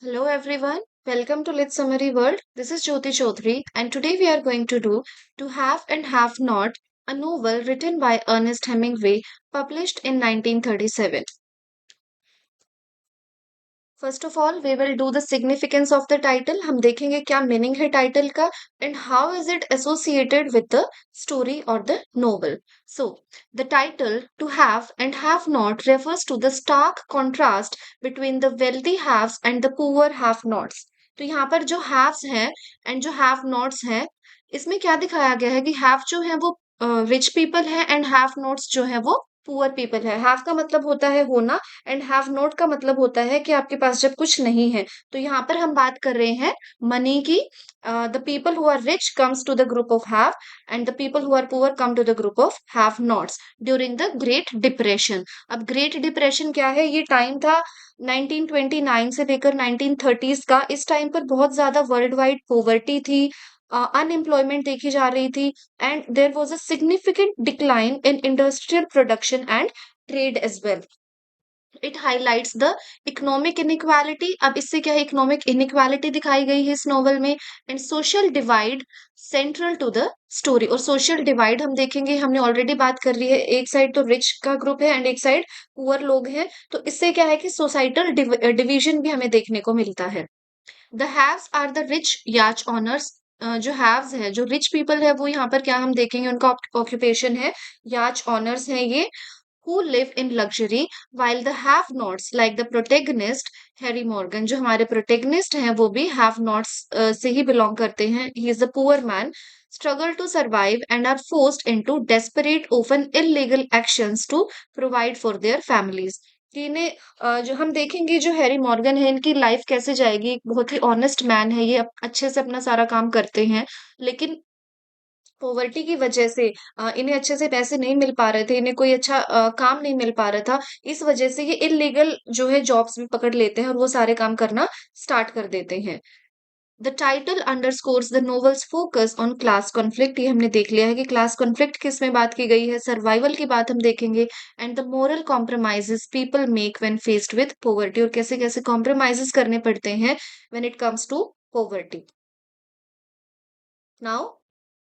Hello everyone, welcome to Lit Summary World. This is Jyoti Chaudhary, and today we are going to do To Have and Have Not, a novel written by Ernest Hemingway, published in 1937. First of all, we will do the significance of the title. हम देखेंगे क्या meaning है title का and how is it associated with the story or the novel. So, the title To Have and Have Not refers to the stark contrast between the wealthy haves and the poor have-nots. तो यहाँ पर जो haves हैं and जो have-nots हैं, इसमें क्या दिखाया गया है कि have जो है वो रिच पीपल है एंड हैव नॉट्स जो है वो पुअर पीपल है। हैव का मतलब होता है होना एंड हैव नॉट का मतलब होता है कि आपके पास जब कुछ नहीं है। तो यहाँ पर हम बात कर रहे हैं मनी की। The people who are rich comes to the group of have and the people who are poor come to the group of have nots during the great depression. अब ग्रेट डिप्रेशन क्या है? ये time था 1929 से लेकर 1930s का। इस time पर बहुत ज्यादा वर्ल्ड वाइड पोवर्टी थी, अनएम्प्लॉयमेंट देखी जा रही थी and there was a significant decline in industrial production and trade as well. It highlights the economic inequality. अब इससे क्या है? इकोनॉमिक इनइक्वालिटी दिखाई गई है इस नॉवल में and social divide central to the story. और सोशल डिवाइड हम देखेंगे, हमने ऑलरेडी बात कर ली है, एक साइड तो रिच का ग्रुप है एंड एक साइड पुअर लोग हैं। तो इससे क्या है कि सोसाइटल डिवीजन भी हमें देखने को मिलता है। The haves are the rich yacht owners. जो हैव्स है, जो रिच पीपल है, वो यहाँ पर क्या हम देखेंगे, उनका ऑक्यूपेशन है याच ऑनर्स है ये, who live in luxury while the have nots like the protagonist Harry Morgan. जो हमारे प्रोटेगनिस्ट हैं वो भी हैव नॉट्स से ही बिलोंग करते हैं। ही is a poor man, struggle to survive and are forced into desperate often illegal actions to provide for their families। कि इन्हें जो हम देखेंगे, जो हैरी मॉर्गन है, इनकी लाइफ कैसे जाएगी। एक बहुत ही ऑनेस्ट मैन है ये, अच्छे से अपना सारा काम करते हैं, लेकिन पॉवर्टी की वजह से इन्हें अच्छे से पैसे नहीं मिल पा रहे थे, इन्हें कोई अच्छा काम नहीं मिल पा रहा था। इस वजह से ये इल्लीगल जो है जॉब्स भी पकड़ लेते हैं और वो सारे काम करना स्टार्ट कर देते हैं। The title underscores the novels focus on class conflict. ये हमने देख लिया है कि क्लास कॉन्फ्लिक्ट किस में बात की गई है, सर्वाइवल की बात हम देखेंगे and the moral compromises people make when faced with poverty. और कैसे कैसे कॉम्प्रोमाइजेस करने पड़ते हैं when it comes to poverty. Now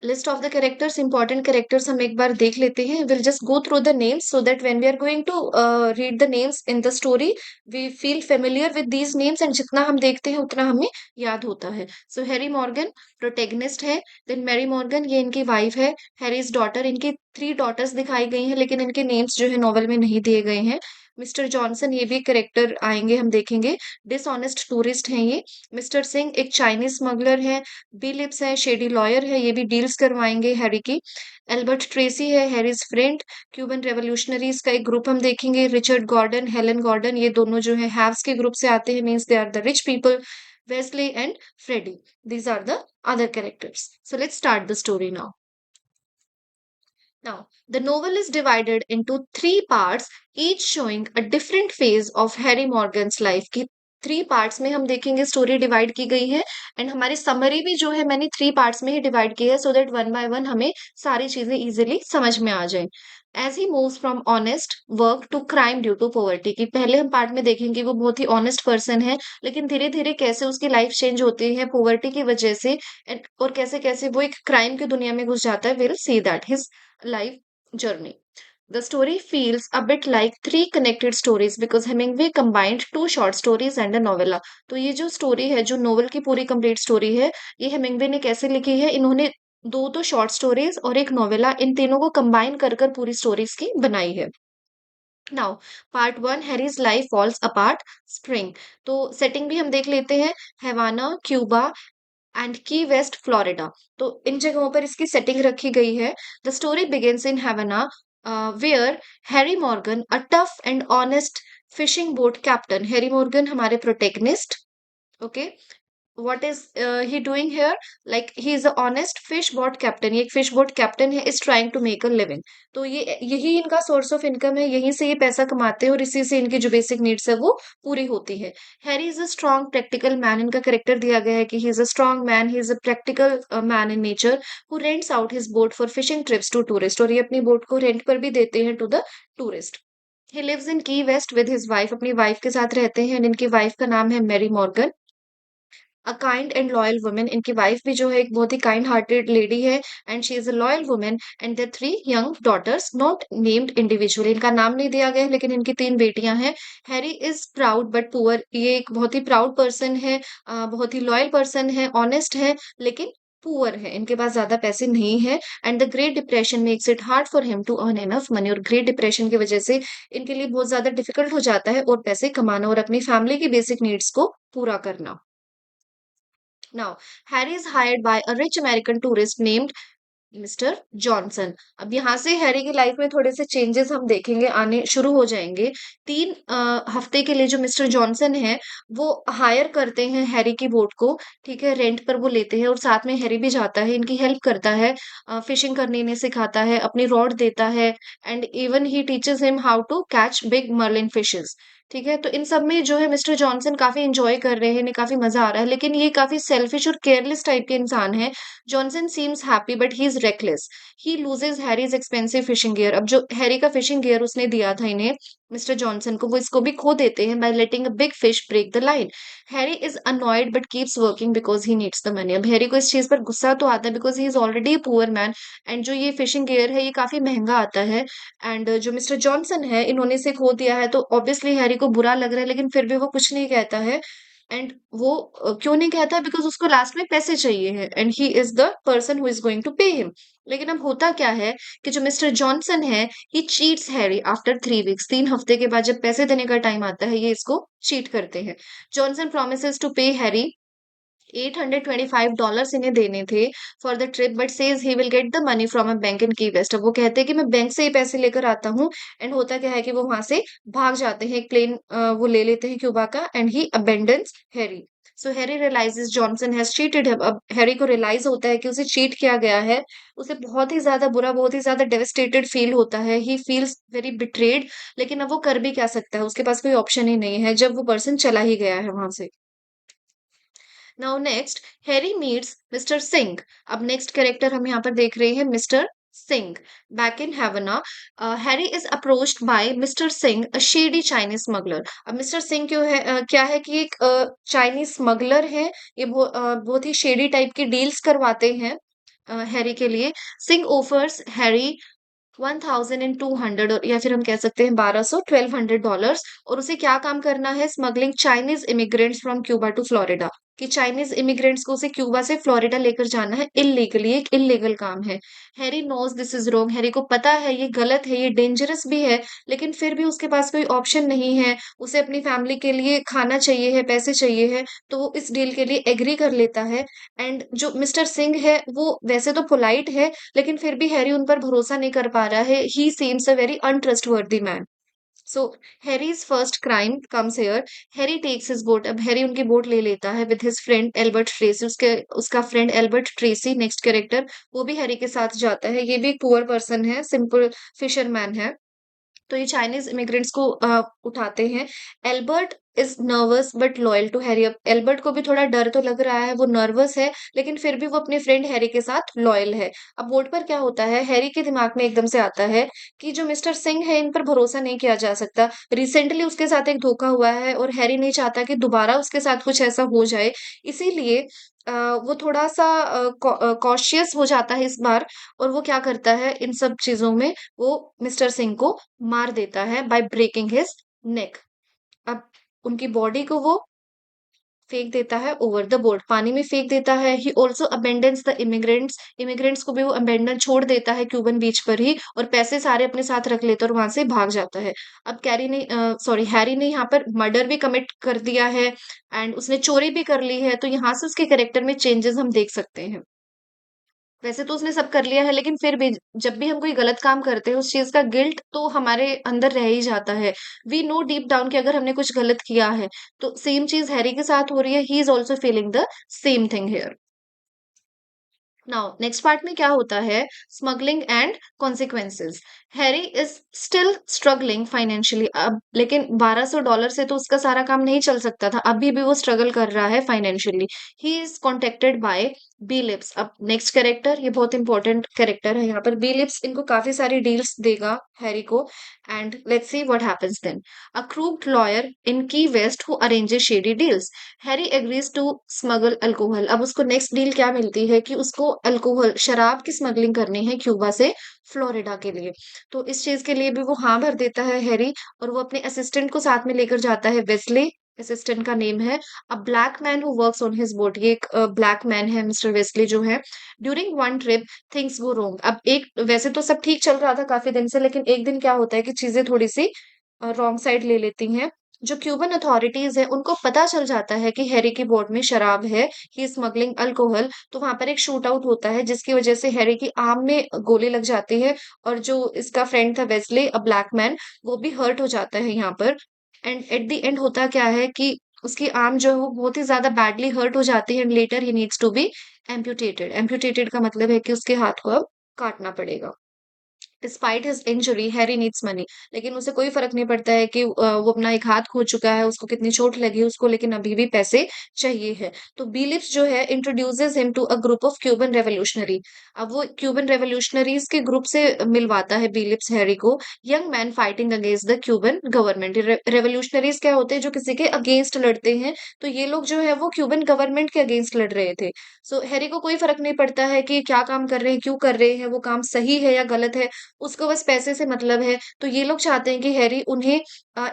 list of the characters, important characters हम एक बार देख लेते हैं। Will just go through the names so that when we are going to read the names in the story we feel familiar with these names and जितना हम देखते हैं उतना हमें याद होता है। सो हैरी मॉर्गन प्रोटेगनिस्ट है। देन मैरी मॉर्गन, ये इनकी वाइफ है। हैरीज डॉटर, इनकी 3 डॉटर्स दिखाई गई हैं लेकिन इनके नेम्स जो है नॉवल में नहीं दिए गए हैं। मिस्टर जॉनसन, ये भी कैरेक्टर आएंगे, हम देखेंगे। डिसऑनेस्ट टूरिस्ट हैं ये। मिस्टर सिंह एक चाइनीज स्मगलर है। बिलिप्स है, शेडी लॉयर है, ये भी डील्स करवाएंगे हैरी की। एल्बर्ट ट्रेसी है हैरीज फ्रेंड। क्यूबन रेवोल्यूशनरीज का एक ग्रुप हम देखेंगे। रिचर्ड गॉर्डन, हेलन गॉर्डन, ये दोनों जो है हैव्स के ग्रुप से आते हैं, means they are the rich people. Wesley and Freddy, these are the other characters. So let's start the story now. Now, the novel is divided into 3 parts, each showing a different phase of Harry Morgan's life की 3 parts में हम देखेंगे story divide की गई है and हमारी summary भी जो है मैंने 3 पार्ट्स में ही डिवाइड की है so that one by one हमें सारी चीजें इजीली समझ में आ जाए। As he moves from honest work to crime due to poverty की पहले हम पार्ट में देखेंगे वो बहुत ही ऑनेस्ट पर्सन है, लेकिन धीरे धीरे कैसे उसकी लाइफ चेंज होती है पॉवर्टी की वजह से और कैसे कैसे वो एक क्राइम की दुनिया में घुस जाता है। Will see that his life journey. The story feels a bit like 3 connected stories because Hemingway combined 2 short stories and a novella. तो ये जो स्टोरी है, जो नोवेल की पूरी कंप्लीट स्टोरी है, ये हेमिंग्वे ने कैसे लिखी है? इन्होंने दो तो शॉर्ट स्टोरीज और एक नोवेला, इन तीनों को कंबाइन कर कर पूरी स्टोरीज की बनाई है। Now part 1, Harry's life falls apart spring. तो सेटिंग भी हम देख लेते हैं, Havana, Cuba and Key West Florida. तो इन जगहों पर इसकी सेटिंग रखी गई है। The story begins in Havana where Harry Morgan a tough and honest fishing boat captain. Harry Morgan हमारे protagonist, okay. what is he doing here? Like he is a honest fish boat captain, ये एक fish boat captain है, is trying to make a living। तो ये यही इनका source of income है, यहीं से ये पैसा कमाते हैं और इसी से इनकी जो बेसिक नीड्स है वो पूरी होती है। Harry is a strong practical man, इनका करेक्टर दिया गया है कि he is a strong man, he is a practical man in nature who rents out his boat for fishing trips to tourist. और ये अपनी बोट को रेंट पर भी देते हैं to the tourist. He lives in Key West with his wife, अपनी wife के साथ रहते हैं, and इनकी वाइफ का नाम है Mary Morgan. A kind and loyal woman, इनकी वाइफ भी जो है एक बहुत ही काइंड हार्टेड लेडी है and she is a loyal woman and their three young daughters not named individually, इनका नाम नहीं दिया गया है लेकिन इनकी तीन बेटियां हैं। Harry is proud but poor, ये एक बहुत ही प्राउड पर्सन है, बहुत ही लॉयल पर्सन है, ऑनेस्ट है, लेकिन पुअर है, इनके पास ज्यादा पैसे नहीं है। And the great depression makes it hard for him to earn enough money, और ग्रेट डिप्रेशन की वजह से इनके लिए बहुत ज्यादा डिफिकल्ट हो जाता है और पैसे कमाना और अपनी फैमिली की बेसिक नीड्स को पूरा करना। Now, Harry is hired by a rich American tourist named mister Johnson. अब यहाँ से हैरी की लाइफ में थोड़े से चेंजेस हम देखेंगे, आने शुरू हो जाएंगे। 3 हफ्ते के लिए जो मिस्टर जॉनसन है वो हायर करते हैं हैरी की बोट को, ठीक है, रेंट पर वो लेते हैं और साथ में हैरी भी जाता है, इनकी हेल्प करता है, फिशिंग करने इन्हें सिखाता है, अपनी रॉड देता है and even he teaches him how to catch big marlin fishes. ठीक है, तो इन सब में जो है मिस्टर जॉनसन काफी इंजॉय कर रहे हैं, इन्हें काफी मजा आ रहा है, लेकिन ये काफी सेल्फिश और केयरलेस टाइप के इंसान है। Johnson seems happy but he is reckless. He loses Harry's expensive fishing gear, अब जो हैरी का फिशिंग गियर उसने दिया था इन्हें, मिस्टर जॉनसन को, वो इसको भी खो देते हैं by letting a big fish break the line. Harry is annoyed but keeps working because he needs the money. अब हैरी को इस चीज पर गुस्सा तो आता है because he is already poor man and जो ये फिशिंग गियर है ये काफी महंगा आता है एंड जो मिस्टर जॉनसन है इन्होंने इसे खो दिया है, तो ऑब्वियसली हैरी को बुरा लग रहा है, लेकिन फिर भी वो कुछ नहीं कहता है। एंड वो क्यों नहीं कहता है, बिकॉज उसको लास्ट में पैसे चाहिए हैं and he is the person who is going to pay him. लेकिन अब होता क्या है कि जो मिस्टर जॉनसन है ही चीट्स हैरी आफ्टर 3 वीक्स, 3 हफ्ते के बाद जब पैसे देने का टाइम आता है ये इसको चीट करते हैं। Johnson promises to pay Harry $825 इन्हें देने थे for the trip but says he will get the money from a bank in Key West. अब वो कहते हैं कि मैं बैंक से ही पैसे लेकर आता हूँ एंड होता क्या है कि वो वहां से भाग जाते हैं, एक प्लेन वो ले लेते हैं क्यूबा का and he abandons Harry. So Harry realises Johnson has cheated him, अब हैरी को रियलाइज होता है कि उसे चीट किया गया है, उसे बहुत ही ज्यादा बुरा, बहुत ही ज्यादा डेवास्टेटेड फील होता है, ही फील्स वेरी बिट्रेड, लेकिन अब वो कर भी क्या सकता है, उसके पास कोई ऑप्शन ही नहीं है जब वो पर्सन चला ही गया है वहां से। Now next, Harry meets Mister Sing. अब नेक्स्ट कैरेक्टर हम यहाँ पर देख रहे हैं Mister Sing. Back in Havana, Harry is approached by Mister Sing a shady Chinese smuggler. अब मिस्टर सिंह क्यों है, क्या है कि एक चाइनीज स्मगलर है, ये बहुत ही शेडी टाइप की डील्स करवाते हैं हैरी के लिए। सिंह ऑफर्स हैरी 1200, और या फिर हम कह सकते हैं 1200, $1200, और उसे क्या काम करना है, smuggling Chinese immigrants from Cuba to Florida, कि चाइनीज इमिग्रेंट्स को उसे क्यूबा से फ्लोरिडा लेकर जाना है इलीगली, एक इलीगल काम है। Harry knows this is wrong, Harry को पता है ये गलत है, ये डेंजरस भी है, लेकिन फिर भी उसके पास कोई ऑप्शन नहीं है, उसे अपनी फैमिली के लिए खाना चाहिए है, पैसे चाहिए है, तो वो इस डील के लिए एग्री कर लेता है। एंड जो मिस्टर सिंह है वो वैसे तो पोलाइट है, लेकिन फिर भी हैरी उन पर भरोसा नहीं कर पा रहा है, he seems a very untrustworthy man. So Harry's first crime comes here. Harry takes his boat, अब हैरी उनकी बोट ले लेता है with his friend Albert Tracy, उसके उसका friend Albert Tracy next character, वो भी हैरी के साथ जाता है, ये भी एक पुअर पर्सन है, सिंपल फिशरमैन है। तो ये चाइनीज इमिग्रेंट्स को उठाते हैं। Albert is nervous but loyal to Harry, अब एल्बर्ट को भी थोड़ा डर तो लग रहा है, वो नर्वस है, लेकिन फिर भी वो अपने फ्रेंड हैरी के साथ लॉयल है। अब बोर्ड पर क्या होता है, हैरी के दिमाग में एकदम से आता है कि जो मिस्टर सिंह है इन पर भरोसा नहीं किया जा सकता, रिसेंटली उसके साथ एक धोखा हुआ है और हैरी नहीं चाहता कि दोबारा उसके साथ कुछ ऐसा हो जाए, इसीलिए वो थोड़ा सा कॉशियस हो जाता है इस बार, और वो क्या करता है इन सब चीजों में, वो मिस्टर सिंह को मार देता है बाय ब्रेकिंग हिज नेक। अब उनकी बॉडी को वो फेंक देता है ओवर द बोर्ड, पानी में फेंक देता है। He also abandons the immigrants, immigrants को भी वो अबेंडन छोड़ देता है क्यूबन बीच पर ही, और पैसे सारे अपने साथ रख लेता है और वहां से भाग जाता है। अब कैरी ने सॉरी हैरी ने यहाँ पर मर्डर भी कमिट कर दिया है एंड उसने चोरी भी कर ली है, तो यहाँ से उसके कैरेक्टर में चेंजेस हम देख सकते हैं। वैसे तो उसने सब कर लिया है, लेकिन फिर भी जब भी हम कोई गलत काम करते हैं उस चीज का गिल्ट तो हमारे अंदर रह ही जाता है। वी नो डीप डाउन कि अगर हमने कुछ गलत किया है, तो सेम चीज हैरी के साथ हो रही है, he is also feeling the same thing here. Now next part में क्या होता है, smuggling and consequences. Harry is still struggling financially, अब लेकिन $1200 से तो उसका सारा काम नहीं चल सकता था, अभी भी वो स्ट्रगल कर रहा है financially. He is contacted by Beelips. अब नेक्स्ट कैरेक्टर, ये बहुत इंपॉर्टेंट कैरेक्टर है यहाँ पर। बी लिप्स इनको काफी सारी डील्स देगा हैरी को, and let's see what happens then. A crude lawyer in Key West who arranges shady deals. Harry agrees to smuggle alcohol. अब उसको नेक्स्ट डील क्या मिलती है कि उसको अल्कोहल, शराब की स्मगलिंग करनी है क्यूबा से फ्लोरिडा के लिए। तो इस चीज के लिए भी वो हाँ भर देता है हैरी, और वो अपने असिस्टेंट को साथ में लेकर जाता है, वेस्ले असिस्टेंट का नेम है। अ black man who works on his boat, ये एक ब्लैक मैन है मिस्टर वेस्ले जो है। During one trip things go wrong. अब एक, वैसे तो सब ठीक चल रहा था काफी दिन से, लेकिन एक दिन क्या होता है कि चीजें थोड़ी सी रॉन्ग साइड ले लेती हैं। जो क्यूबन अथॉरिटीज है उनको पता चल जाता है कि हैरी की बोट में शराब है, ही स्मगलिंग अल्कोहल। तो वहां पर एक शूट आउट होता है जिसकी वजह से हैरी की आर्म में गोली लग जाती है, और जो इसका फ्रेंड था वेस्ले अ ब्लैक मैन, वो भी हर्ट हो जाता है यहाँ पर। एंड एट द एंड होता क्या है कि उसकी आर्म जो है वो बहुत ही ज्यादा बैडली हर्ट हो जाती है, and later he needs to be amputated. Amputated का मतलब है कि उसके हाथ को अब काटना पड़ेगा। Despite his injury Harry needs money. लेकिन उसे कोई फर्क नहीं पड़ता है कि वो अपना एक हाथ खो चुका है, उसको कितनी चोट लगी है उसको, लेकिन अभी भी पैसे चाहिए है। तो बिलिप्स जो है introduces him to a group of Cuban revolutionary. अब वो क्यूबन रेवोल्यूशनरीज के ग्रुप से मिलवाता है बिलिप्स हैरी को। Young man fighting against the Cuban government. Revolutionaries क्या होते हैं, जो किसी के अगेंस्ट लड़ते हैं। तो ये लोग जो है वो क्यूबन गवर्नमेंट के अगेंस्ट लड़ रहे थे। सो हैरी को कोई फर्क नहीं पड़ता है कि क्या काम कर रहे हैं, क्यों कर रहे हैं, वो काम सही है या गलत है, उसको बस पैसे से मतलब है। तो ये लोग चाहते हैं कि हैरी उन्हें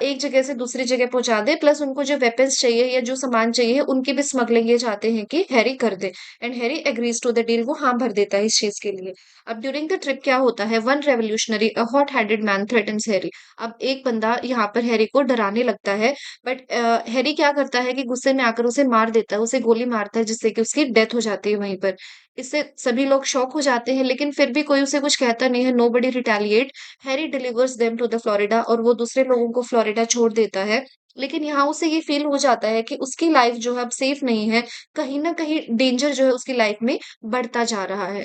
एक जगह से दूसरी जगह पहुंचा दे, प्लस उनको जो वेपन्स चाहिए या जो सामान चाहिए उनकी भी स्मगलिंग ये चाहते हैं कि हैरी कर दे। And Harry agrees to the deal, वो हाँ भर देता है इस चीज के लिए। अब ड्यूरिंग द ट्रिप क्या होता है, one revolutionary a hot headed man threatens Harry. अब एक बंदा यहाँ पर हैरी को डराने लगता है, बट हैरी क्या करता है कि गुस्से में आकर उसे मार देता है, उसे गोली मारता है, जिससे कि उसकी डेथ हो जाती है वहीं पर। इससे सभी लोग शॉक हो जाते हैं, लेकिन फिर भी कोई उसे कुछ कहता नहीं है, nobody retaliate. Harry delivers them to the Florida, और वो दूसरे लोगों को फ्लोरिडा छोड़ देता है। लेकिन यहाँ उसे ये फील हो जाता है कि उसकी लाइफ जो है अब सेफ नहीं है, कहीं ना कहीं डेंजर जो है उसकी लाइफ में बढ़ता जा रहा है।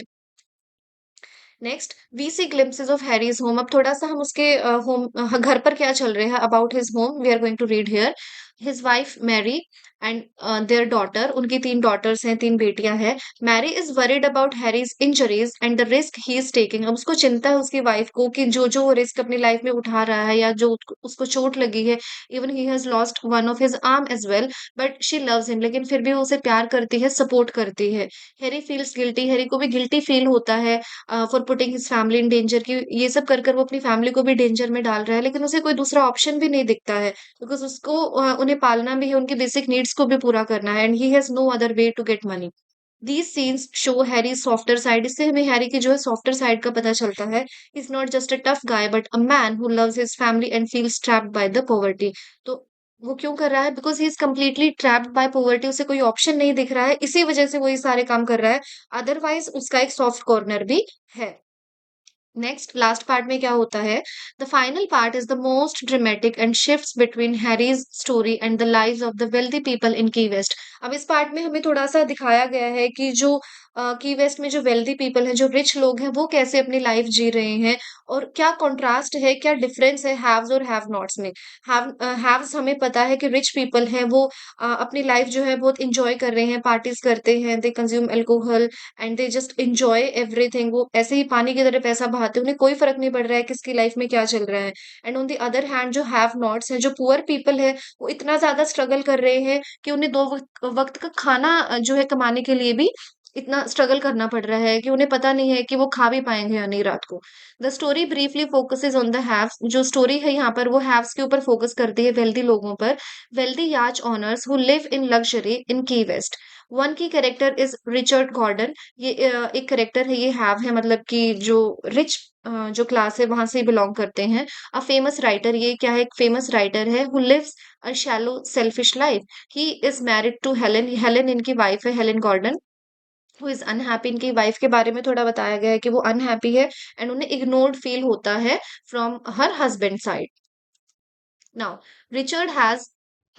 Next we see glimpses of Harry's home. अब थोड़ा सा हम उसके होम, घर पर क्या चल रहे हैं, about his home we are going to read here. His wife Mary and their daughter, उनकी 3 डॉटर्स हैं, 3 बेटियां हैं। Mary is worried about Harry's injuries and the risk he is taking. अब उसको चिंता है उसकी वाइफ को कि जो जो रिस्क अपनी लाइफ में उठा रहा है, या जो उसको चोट लगी है। Even he has lost one of his arm as well, but she loves him, लेकिन फिर भी वो उसे प्यार करती है, सपोर्ट करती है। हैरी फील्स गिल्टी, हैरी को भी गिल्टी फील होता है for putting his family in danger, की ये सब कर कर वो अपनी फैमिली को भी डेंजर में डाल रहा है, लेकिन उसे कोई दूसरा ऑप्शन भी नहीं दिखता है, बिकॉज उसको उन्हें पालना भी है, उनकी बेसिक नीड्स को भी पूरा करना है, and he has no other way to get money. These scenes show Harry softer side. इससे हमें हैरी की जो है सॉफ्टर साइड का पता चलता है। Is not just a tough guy but a man who loves his family and feels trapped by the poverty. तो वो क्यों कर रहा है, because he is completely trapped bye poverty, उसे कोई ऑप्शन नहीं दिख रहा है, इसी वजह से वो ये सारे काम कर रहा है। अदरवाइज उसका एक सॉफ्ट कॉर्नर भी है। नेक्स्ट लास्ट पार्ट में क्या होता है, the final part is the most dramatic and shifts between Harry's story and the lives of the wealthy people in Key West. अब इस पार्ट में हमें थोड़ा सा दिखाया गया है कि जो की वेस्ट में जो वेल्दी पीपल हैं, जो रिच लोग हैं, वो कैसे अपनी लाइफ जी रहे हैं, और क्या कंट्रास्ट है, क्या डिफरेंस है हैव्स और हैव नॉट्स में। हैव्स हमें पता है कि रिच पीपल हैं, वो अपनी लाइफ जो है बहुत इंजॉय कर रहे हैं, पार्टीज करते हैं, they consume alcohol and they just enjoy everything. वो ऐसे ही पानी की तरह पैसा बहाते हैं, उन्हें कोई फ़र्क नहीं पड़ रहा है किसकी लाइफ में क्या चल रहा है। And on the other hand जो हैव नॉट्स हैं, जो पुअर पीपल है, वो इतना ज़्यादा स्ट्रगल कर रहे हैं कि उन्हें 2 वक़्त वक़्त का खाना जो है कमाने के लिए भी इतना स्ट्रगल करना पड़ रहा है कि उन्हें पता नहीं है कि वो खा भी पाएँगे या नहीं रात को। The story briefly focuses on the haves. जो स्टोरी है यहाँ पर वो हैव्स के ऊपर फोकस करती है, वेल्दी लोगों पर। वेल्दी याच owners who live in luxury in Key waste. One की कैरेक्टर इज रिचर्ड गॉर्डन। ये एक कैरेक्टर है, ये हैव है, मतलब कि जो रिच जो क्लास है वहां से बिलोंग करते हैं। अ फेमस राइटर, ये क्या है, एक फेमस राइटर है, who lives a shallow selfish life. He is married to Helen. Helen इनकी वाइफ है, Helen Gordon, who is unhappy. इनकी वाइफ के बारे में थोड़ा बताया गया है कि वो अनहैप्पी है, एंड उन्हें इग्नोर्ड फील होता है from her husband side. Now Richard has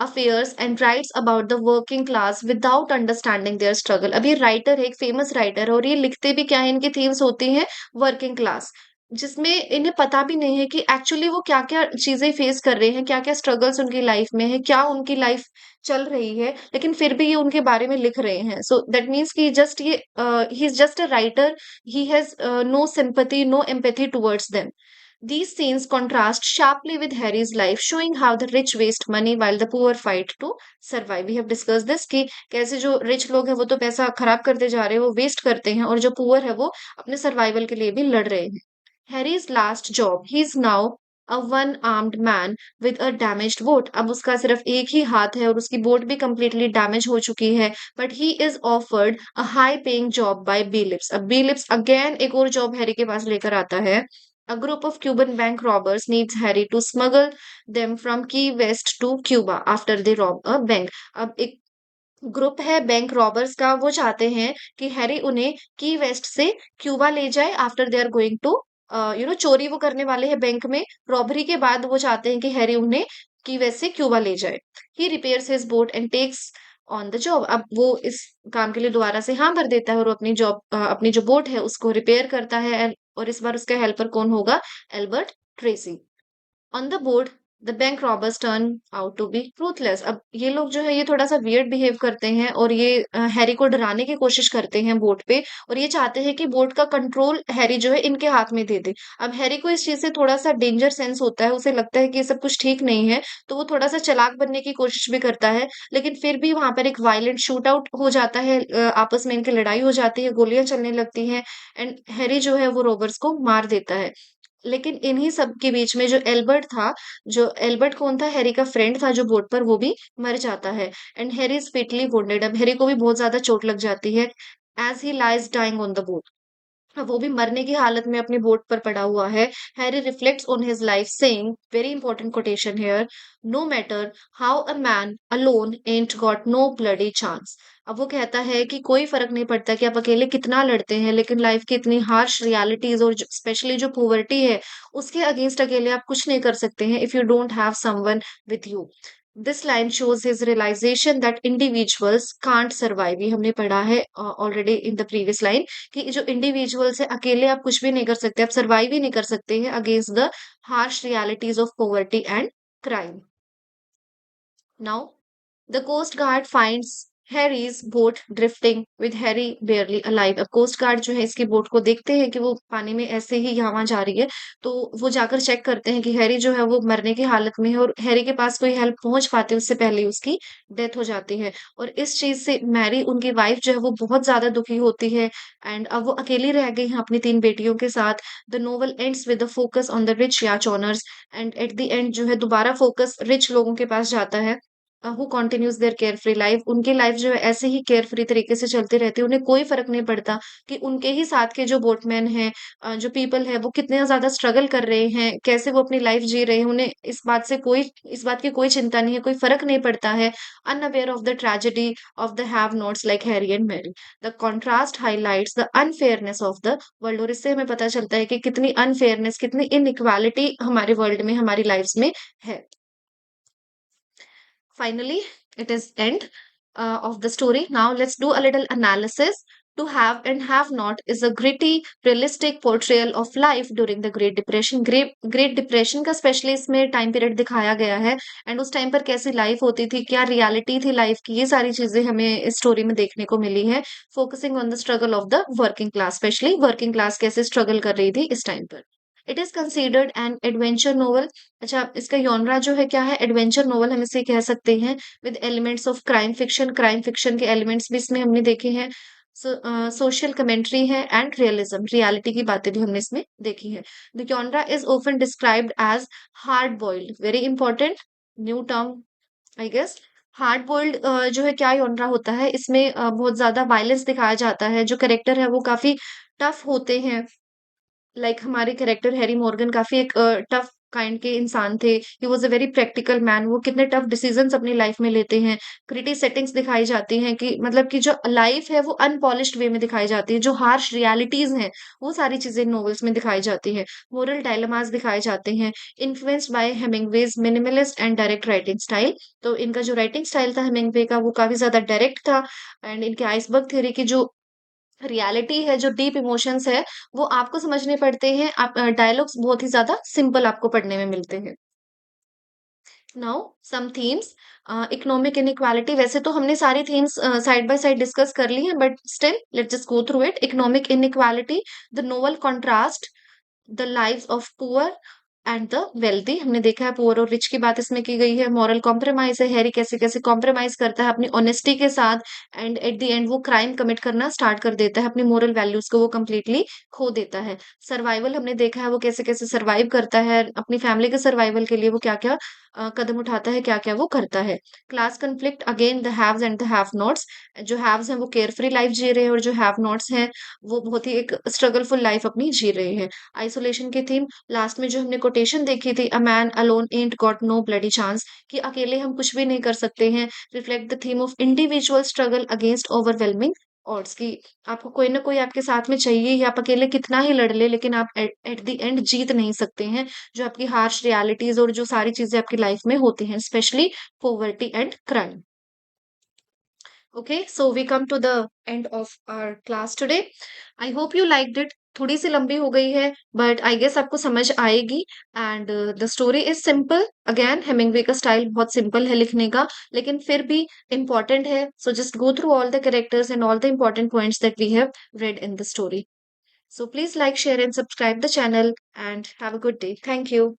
affairs and writes about the working class without understanding their struggle. अब ये राइटर है, एक फेमस राइटर है, और ये लिखते भी क्या है, इनकी थीम्स होती हैं वर्किंग क्लास, जिसमें इन्हें पता भी नहीं है कि एक्चुअली वो क्या-क्या चीज़ें फेस कर रहे हैं, क्या-क्या स्ट्रगल्स उनकी लाइफ में है, क्या उनकी लाइफ चल रही है, लेकिन फिर भी ये उनके बारे में लिख रहे हैं। सो दैट मीन्स कि जस्ट ये he is just a writer, he has no sympathy, no empathy towards them. These scenes contrast sharply with Harry's life, showing how the rich waste money while the poor fight to survive. We have discussed this कि कैसे जो rich लोग हैं वो तो पैसा खराब करते जा रहे हैं, वो वेस्ट करते हैं, और जो पुअर है वो अपने सर्वाइवल के लिए भी लड़ रहे हैं। Harry's last job, he is now a one-armed man with a damaged boat. अब उसका सिर्फ एक ही हाथ है और उसकी बोट भी completely डैमेज हो चुकी है, but he is offered a high-paying job by Bilips. अब Bilips again एक और जॉब हैरी के पास लेकर आता है। A group of Cuban bank robbers needs Harry to smuggle them from Key West to Cuba after they rob a bank. अब एक group है बैंक रॉबर्स का, वो चाहते हैं कि हैरी उन्हें की वेस्ट से क्यूबा ले जाए after they are going to चोरी वो करने वाले हैं बैंक में, रॉबरी के बाद वो चाहते हैं कि हैरी उन्हें की वेस्ट से क्यूबा ले जाए। He repairs his boat and takes on the job. अब वो इस काम के लिए दोबारा से हाँ भर देता है और वो अपनी जॉब अपनी जो बोट है उसको रिपेयर करता है, और इस बार उसका हेल्पर कौन होगा? Albert Tracy. On the board the bank robbers turn out to be ruthless. अब ये लोग जो है ये थोड़ा सा वियर्ड बिहेव करते हैं, और ये हैरी को डराने की कोशिश करते हैं बोट पे, और ये चाहते हैं कि बोट का कंट्रोल हैरी जो है इनके हाथ में दे दे। अब हैरी को इस चीज से थोड़ा सा डेंजर सेंस होता है, उसे लगता है कि ये सब कुछ ठीक नहीं है, तो वो थोड़ा सा चालाक बनने की कोशिश भी करता है, लेकिन फिर भी वहां पर एक वायलेंट शूट आउट हो जाता है, आपस में इनकी लड़ाई हो जाती है, गोलियां चलने लगती हैं, एंड हैरी जो है वो रॉबर्स को मार देता है। लेकिन इन्हीं सब के बीच में जो एल्बर्ट था, जो एल्बर्ट कौन था? हैरी का फ्रेंड था जो बोट पर, वो भी मर जाता है, and Harry is fatally wounded. अब हैरी को भी बहुत ज्यादा चोट लग जाती है, as he lies dying on the boat. वो भी मरने की हालत में अपनी बोट पर पड़ा हुआ है। Harry reflects on his life saying, very important quotation here, no matter how a man alone ain't got no bloody chance. अब वो कहता है कि कोई फर्क नहीं पड़ता कि आप अकेले कितना लड़ते हैं, लेकिन लाइफ की इतनी हार्श रियलिटीज और स्पेशली जो पोवर्टी है, उसके अगेंस्ट अकेले आप कुछ नहीं कर सकते हैं if you don't have someone with you. This line shows his realization that individuals can't survive. ये हमने पढ़ा है already in the previous line, कि जो इंडिविजुअल्स है अकेले आप कुछ भी नहीं कर सकते, आप सर्वाइव ही नहीं कर सकते हैं against the harsh realities of poverty and crime. Now the coast guard finds Harry's boat drifting with Harry barely alive. अब कोस्ट गार्ड जो है इसकी बोट को देखते हैं कि वो पानी में ऐसे ही यहाँ जा रही है, तो वो जाकर चेक करते हैं कि हैरी जो है वो मरने की हालत में है, और हैरी के पास कोई हेल्प पहुंच पाती है उससे पहले ही उसकी डेथ हो जाती है। और इस चीज से मैरी, उनकी वाइफ जो है वो बहुत ज्यादा दुखी होती है, एंड अब वो अकेली रह गई हैं अपनी 3 बेटियों के साथ। The novel ends with the focus on the rich yacht owners, and at the end जो है दोबारा फोकस रिच लोगों के पास जाता है, who continues their carefree life. उनकी लाइफ जो है ऐसे ही केयरफ्री तरीके से चलती रहती है, उन्हें कोई फर्क नहीं पड़ता कि उनके ही साथ के जो बोटमैन हैं, जो पीपल है, वो कितने ज्यादा स्ट्रगल कर रहे हैं, कैसे वो अपनी लाइफ जी रहे हैं, उन्हें इस बात की कोई चिंता नहीं है, कोई फर्क नहीं पड़ता है। Unaware of the tragedy of the have nots like Harry and Mary. The contrast highlights the unfairness of the world. और इससे हमें पता चलता है कि कितनी अनफेयरनेस, कितनी इनइक्वालिटी हमारे वर्ल्ड में, हमारी लाइफ में है। Finally, it is end of the story. Now let's do a little analysis. To have and have not is a gritty, realistic portrayal of life during the Great Depression. Great Depression का specially इसमें time period दिखाया गया है, and उस time पर कैसी life होती थी, क्या रियलिटी थी लाइफ की, ये सारी चीजें हमें इस स्टोरी में देखने को मिली है। Focusing on the struggle of the working class, specially working class कैसे स्ट्रगल कर रही थी इस टाइम पर। It is considered an adventure novel. अच्छा, इसका जॉनरा जो है क्या है? एडवेंचर नोवेल हम इसे कह सकते हैं, with elements of crime fiction. Crime fiction के एलिमेंट्स भी इसमें हमने देखे हैं। सोशल कमेंट्री है, एंड रियलिज्म, रियलिटी की बातें भी हमने इसमें देखी है। The genre is often described as hard boiled, very important new term I guess. Hard boiled जो है क्या जॉनरा होता है, इसमें बहुत ज्यादा वायलेंस दिखाया जाता है, जो करेक्टर है वो काफी टफ होते हैं। हमारे कैरेक्टर हैरी मॉर्गन काफ़ी एक टफ काइंड के इंसान थे। He was a very practical man. वो कितने टफ डिसीजंस अपनी लाइफ में लेते हैं। ग्रिटी सेटिंग्स दिखाई जाती हैं कि मतलब कि जो लाइफ है वो अनपॉलिश्ड वे में दिखाई जाती है। जो हार्श रियलिटीज़ हैं, वो सारी चीज़ें नॉवेल्स में दिखाई जाती हैं। मोरल डायलेमास दिखाए जाते हैं। Influenced by Hemingway's minimalist and direct writing style. तो इनका जो राइटिंग स्टाइल था हेमिंग्वे का, वो काफ़ी ज़्यादा डायरेक्ट था। एंड इनके आइसबर्ग थ्योरी की जो रियलिटी है, जो डीप इमोशंस है, वो आपको समझने पड़ते हैं। आप डायलॉग्स बहुत ही ज़्यादा सिंपल आपको पढ़ने में मिलते हैं। Now some themes. Economic inequality, वैसे तो हमने सारी themes side by side discuss कर ली हैं, but still let's just go through it. Economic inequality, the novel contrast the lives of poor and the wealthy. हमने देखा है पुअर और रिच की बात इसमें की गई है। मॉरल कॉम्प्रोमाइज है, हैरी कैसे-कैसे कॉम्प्रोमाइज करता है अपनी ऑनेस्टी के साथ, एंड एट द एंड वो क्राइम कमिट करना स्टार्ट कर देता है। अपनी मोरल वैल्यूज को वो कंप्लीटली खो देता है। सर्वाइवल हमने देखा है वो कैसे-कैसे सर्वाइव करता है, अपनी फैमिली के सर्वाइवल के लिए वो क्या-क्या कदम उठाता है, क्या-क्या वो करता है। Class conflict, again the haves and the have knots. जो हैव्स हैं वो केयरफ्री लाइफ जी रहे हैं, और जो हैव नॉट्स हैं वो बहुत ही एक स्ट्रगलफुल लाइफ अपनी जी रहे हैं। आइसोलेशन की थीम, लास्ट में जो हमने कोटेशन देखी थी, a man alone ain't got no bloody chance, कि अकेले हम कुछ भी नहीं कर सकते हैं, reflect the theme of individual struggle against overwhelming odds, की आपको कोई ना कोई आपके साथ में चाहिए ही। आप अकेले कितना ही लड़ ले, लेकिन आप एट एट द एंड जीत नहीं सकते हैं। जो आपकी हार्श रियलिटीज और जो सारी चीजें आपकी लाइफ में होती हैं, specially poverty and crime. Okay, so we come to the end of our class today. I hope you liked it. थोड़ी सी लंबी हो गई है, बट आई गेस आपको समझ आएगी। And the story is simple. Again Hemingway का स्टाइल बहुत सिंपल है लिखने का, लेकिन फिर भी इम्पोर्टेंट है। So just go through all the characters and all the important points that we have read in the story. So please like, share, and subscribe the channel, and have a good day. Thank you.